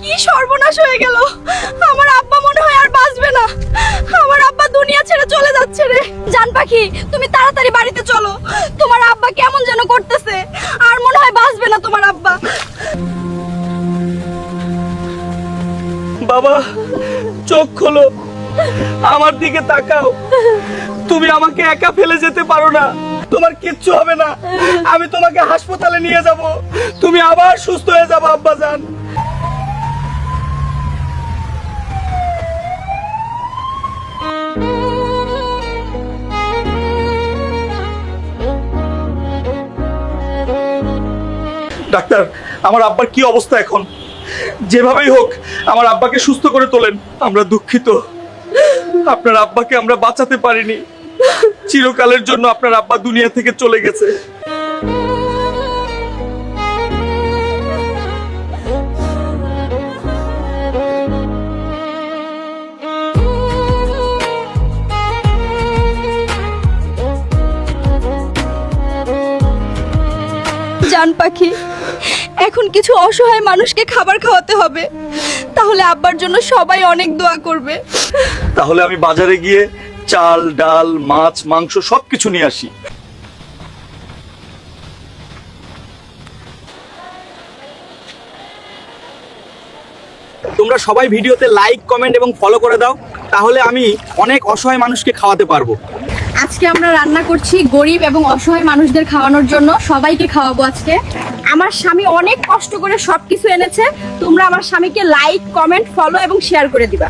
কি সর্বনাশ হয়ে গেল। আমার আব্বা মনে হয় আর বাঁচবে না। আমার আব্বা দুনিয়া ছেড়ে চলে যাচ্ছে রে। জান পাখি, তুমি তাড়াতাড়ি বাড়িতে চলো। তোমার আব্বা কেমন যেন করতেছে, আর মনে হয় বাঁচবে না তোমার আব্বা। বাবা, চোখ খোলো, আমার দিকে তাকাও। তুমি আমাকে একা ফেলে যেতে পারো না। তোমার কিচ্ছু হবে না, আমি তোমাকে হাসপাতালে নিয়ে যাব। তুমি আবার সুস্থ হয়ে যাবে আব্বাজান। ডাক্তার, আমার আব্বার কি অবস্থা এখন? যেভাবেই হোক আমার আব্বাকে সুস্থ করে তোলেন। আমরা দুঃখিত, আপনার আব্বাকে আমরা বাঁচাতে পারিনি। চিরকালের জন্য আপনার আব্বা দুনিয়া থেকে চলে গেছে। জান পাখি, এখন কিছু অসহায় মানুষকে খাবার খাওয়াতে হবে, তাহলে আব্বার জন্য সবাই অনেক দোয়া করবে। তাহলে আমি বাজারে গিয়ে চাল, ডাল, মাছ, মাংস সবকিছু নিয়ে আসি। তোমরা সবাই ভিডিওতে লাইক, কমেন্ট এবং ফলো করে দাও, তাহলে আমি অনেক অসহায় মানুষকে খাওয়াতে পারবো। আজকে আমরা রান্না করছি গরিব এবং অসহায় মানুষদের খাওয়ানোর জন্য। সবাইকে খাওয়াবো আজকে। আমার স্বামী অনেক কষ্ট করে সবকিছু এনেছে। তোমরা আমার স্বামীকে লাইক, কমেন্ট, ফলো এবং শেয়ার করে দিবা।